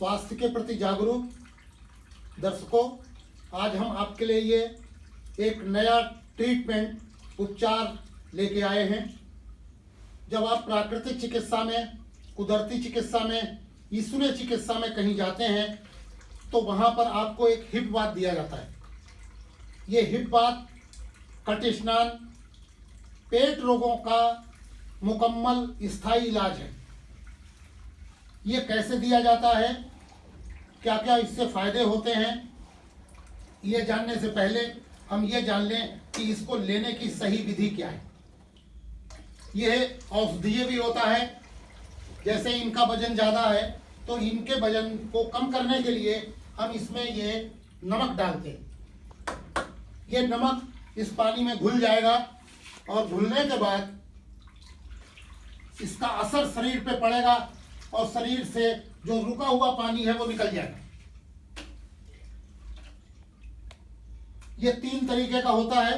स्वास्थ्य के प्रति जागरूक दर्शकों, आज हम आपके लिए ये एक नया ट्रीटमेंट उपचार लेके आए हैं। जब आप प्राकृतिक चिकित्सा में, कुदरती चिकित्सा में, ईश्वरीय चिकित्सा में कहीं जाते हैं तो वहाँ पर आपको एक हिप बाथ दिया जाता है। ये हिप बाथ कट स्नान पेट रोगों का मुकम्मल स्थायी इलाज है। ये कैसे दिया जाता है, क्या क्या इससे फायदे होते हैं, ये जानने से पहले हम ये जान लें कि इसको लेने की सही विधि क्या है। यह औषधीय भी होता है। जैसे इनका वजन ज़्यादा है तो इनके वजन को कम करने के लिए हम इसमें ये नमक डालते हैं। ये नमक इस पानी में घुल जाएगा और घुलने के बाद इसका असर शरीर पे पड़ेगा और शरीर से जो रुका हुआ पानी है वो निकल जाएगा। ये 3 तरीके का होता है।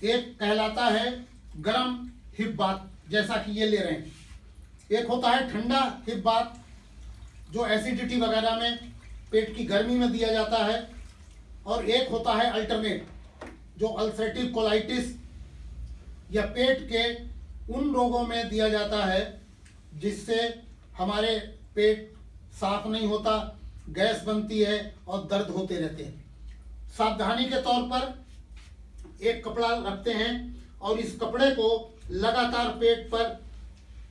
एक कहलाता है गरम हिप बाथ, जैसा कि ये ले रहे हैं। एक होता है ठंडा हिप बाथ, जो एसिडिटी वगैरह में पेट की गर्मी में दिया जाता है। और एक होता है अल्टरनेट, जो अल्सरेटिव कोलाइटिस या पेट के उन रोगों में दिया जाता है जिससे हमारे पेट साफ नहीं होता, गैस बनती है और दर्द होते रहते हैं। सावधानी के तौर पर एक कपड़ा रखते हैं और इस कपड़े को लगातार पेट पर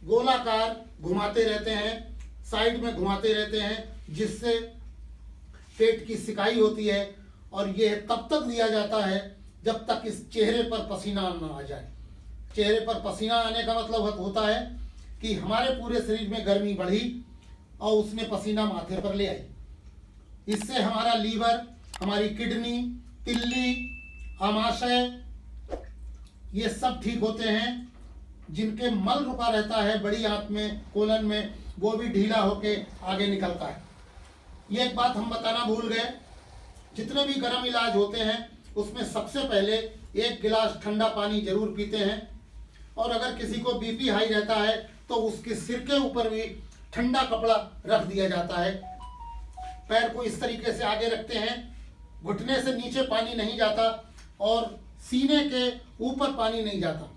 गोलाकार घुमाते रहते हैं, साइड में घुमाते रहते हैं, जिससे पेट की सिकाई होती है। और यह तब तक दिया जाता है जब तक इस चेहरे पर पसीना न आ जाए। चेहरे पर पसीना आने का मतलब होता है कि हमारे पूरे शरीर में गर्मी बढ़ी और उसने पसीना माथे पर ले आई। इससे हमारा लीवर, हमारी किडनी, तिल्ली, आमाशय, ये सब ठीक होते हैं। जिनके मल रुका रहता है बड़ी आंत में, कोलन में, वो भी ढीला होके आगे निकलता है। ये एक बात हम बताना भूल गए, जितने भी गर्म इलाज होते हैं उसमें सबसे पहले 1 गिलास ठंडा पानी जरूर पीते हैं। और अगर किसी को बीपी हाई रहता है तो उसके सिर के ऊपर भी ठंडा कपड़ा रख दिया जाता है। पैर को इस तरीके से आगे रखते हैं, घुटने से नीचे पानी नहीं जाता और सीने के ऊपर पानी नहीं जाता।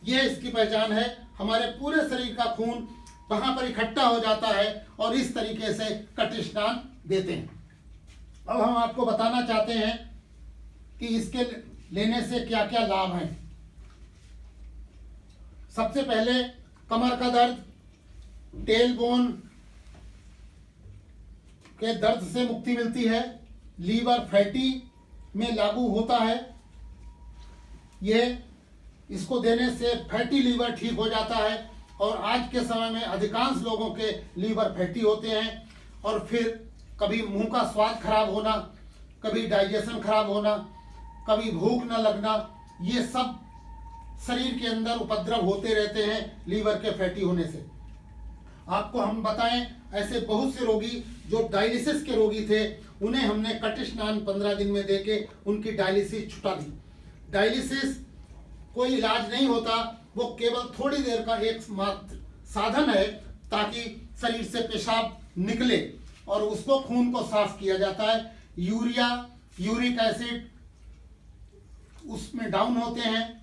यह इसकी पहचान है। हमारे पूरे शरीर का खून वहां पर इकट्ठा हो जाता है और इस तरीके से कट स्नान देते हैं। अब हम आपको बताना चाहते हैं कि इसके लेने से क्या क्या लाभ हैं। सबसे पहले कमर का दर्द, टेल बोन के दर्द से मुक्ति मिलती है। लीवर फैटी में लागू होता है। यह इसको देने से फैटी लीवर ठीक हो जाता है। और आज के समय में अधिकांश लोगों के लीवर फैटी होते हैं और फिर कभी मुंह का स्वाद खराब होना, कभी डाइजेशन खराब होना, कभी भूख न लगना, ये सब शरीर के अंदर उपद्रव होते रहते हैं लीवर के फैटी होने से। आपको हम बताएं, ऐसे बहुत से रोगी जो डायलिसिस के रोगी थे, उन्हें हमने कट स्नान 15 दिन में देके उनकी डायलिसिस छुटा दी। डायलिसिस कोई इलाज नहीं होता, वो केवल थोड़ी देर का एक मात्र साधन है ताकि शरीर से पेशाब निकले और उसको खून को साफ किया जाता है। यूरिया, यूरिक एसिड उसमें डाउन होते हैं,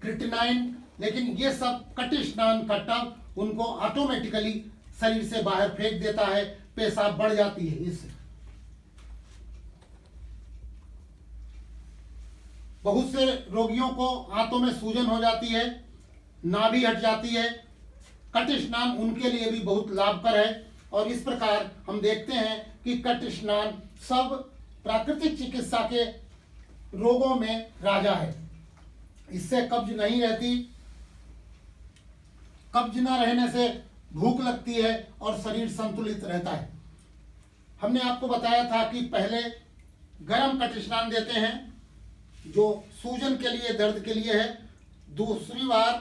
क्रिटिनाइन, लेकिन ये सब कट स्नान का टब उनको ऑटोमेटिकली शरीर से बाहर फेंक देता है। पेशाब बढ़ जाती है इससे। बहुत से रोगियों को आंतों में सूजन हो जाती है, नाभि हट जाती है। कट स्नान उनके लिए भी बहुत लाभकर है। और इस प्रकार हम देखते हैं कि कट स्नान सब प्राकृतिक चिकित्सा के रोगों में राजा है। इससे कब्ज नहीं रहती। कब्ज न रहने से भूख लगती है और शरीर संतुलित रहता है। हमने आपको बताया था कि पहले गर्म कट स्नान देते हैं जो सूजन के लिए, दर्द के लिए है। दूसरी बार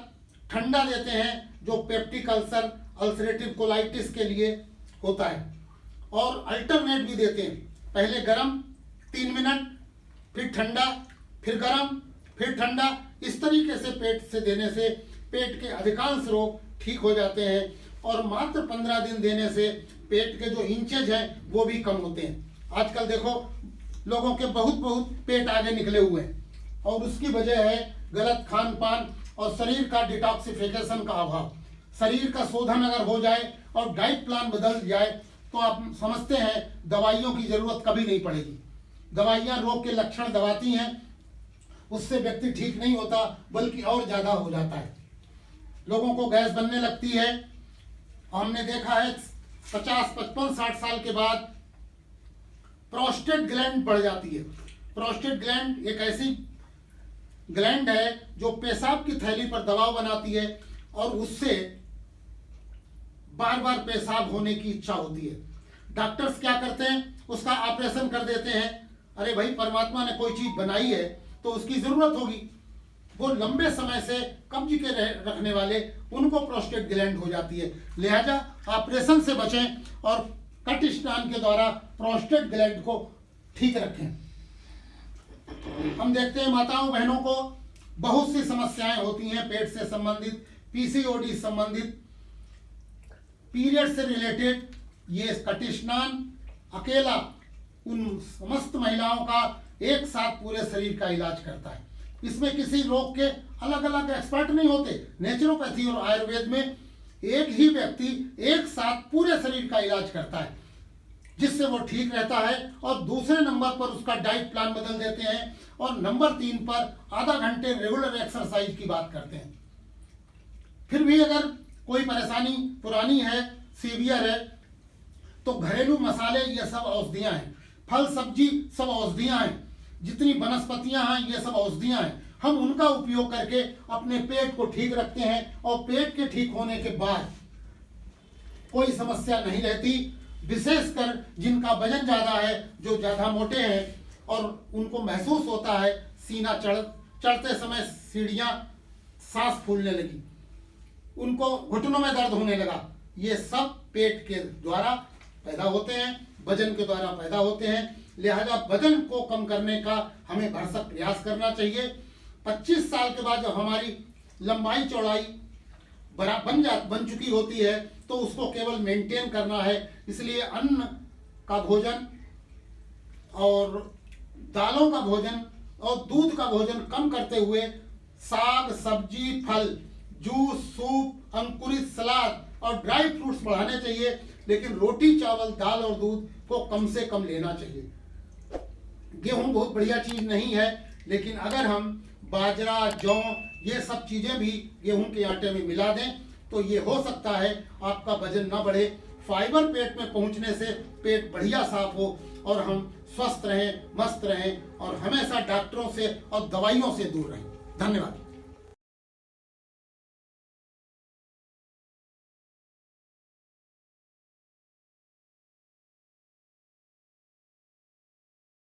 ठंडा देते हैं जो पेप्टिक अल्सर, अल्सरेटिव कोलाइटिस के लिए होता है। और अल्टरनेट भी देते हैं, पहले गर्म 3 मिनट, फिर ठंडा, फिर गर्म, फिर ठंडा। इस तरीके से पेट से देने से पेट के अधिकांश रोग ठीक हो जाते हैं। और मात्र 15 दिन देने से पेट के जो इंचेज हैं वो भी कम होते हैं। आजकल देखो लोगों के बहुत बहुत पेट आगे निकले हुए हैं और उसकी वजह है गलत खान पान और शरीर का डिटॉक्सिफिकेशन का अभाव। शरीर का शोधन अगर हो जाए और डाइट प्लान बदल जाए तो आप समझते हैं दवाइयों की जरूरत कभी नहीं पड़ेगी। दवाइयाँ रोग के लक्षण दबाती हैं, उससे व्यक्ति ठीक नहीं होता बल्कि और ज्यादा हो जाता है। लोगों को गैस बनने लगती है। हमने देखा है 50, 55, 60 साल के बाद प्रोस्टेट ग्लैंड बढ़ जाती है। प्रोस्टेट ग्लैंड एक ऐसी ग्लैंड है जो पेशाब की थैली पर दबाव बनाती है और उससे बार बार पेशाब होने की इच्छा होती है। डॉक्टर्स क्या करते हैं, उसका ऑपरेशन कर देते हैं। अरे भाई, परमात्मा ने कोई चीज बनाई है तो उसकी जरूरत होगी। वो लंबे समय से कब्ज के रखने वाले उनको प्रोस्टेट ग्लैंड हो जाती है। लिहाजा ऑपरेशन से बचें और कट स्नान के द्वारा प्रोस्टेट ग्लैंड को ठीक रखें। हम देखते हैं माताओं बहनों को बहुत सी समस्याएं होती हैं पेट से संबंधित, पीसीओडी संबंधित, पीरियड से रिलेटेड। ये कट स्नान अकेला उन समस्त महिलाओं का एक साथ पूरे शरीर का इलाज करता है। इसमें किसी रोग के अलग अलग एक्सपर्ट नहीं होते। नेचुरोपैथी और आयुर्वेद में एक ही व्यक्ति एक साथ पूरे शरीर का इलाज करता है, जिससे वो ठीक रहता है। और दूसरे नंबर पर उसका डाइट प्लान बदल देते हैं और नंबर 3 पर आधा घंटे रेगुलर एक्सरसाइज की बात करते हैं। फिर भी अगर कोई परेशानी पुरानी है, सीवियर है, तो घरेलू मसाले ये सब औषधियां हैं, फल सब्जी सब औषधियां हैं, जितनी वनस्पतियां हैं ये सब औषधियां हैं। हम उनका उपयोग करके अपने पेट को ठीक रखते हैं और पेट के ठीक होने के बाद कोई समस्या नहीं रहती। विशेषकर जिनका वजन ज्यादा है, जो ज्यादा मोटे हैं और उनको महसूस होता है सीना चढ़ते समय सीढ़ियां सांस फूलने लगी, उनको घुटनों में दर्द होने लगा, ये सब पेट के द्वारा पैदा होते हैं, वजन के द्वारा पैदा होते हैं। लिहाजा वजन को कम करने का हमें भरसक प्रयास करना चाहिए। 25 साल के बाद जब हमारी लंबाई चौड़ाई बन चुकी होती है तो उसको केवल मेंटेन करना है। इसलिए अन्न का भोजन और दालों का भोजन और दूध का भोजन कम करते हुए साग सब्जी, फल, जूस, सूप, अंकुरित सलाद और ड्राई फ्रूट्स बढ़ाने चाहिए। लेकिन रोटी, चावल, दाल और दूध को कम से कम लेना चाहिए। गेहूं बहुत बढ़िया चीज नहीं है, लेकिन अगर हम बाजरा, जौ ये सब चीजें भी गेहूं के आटे में मिला दें तो ये हो सकता है आपका वजन ना बढ़े। फाइबर पेट में पहुंचने से पेट बढ़िया साफ हो और हम स्वस्थ रहें, मस्त रहें और हमेशा डॉक्टरों से और दवाइयों से दूर रहें। धन्यवाद।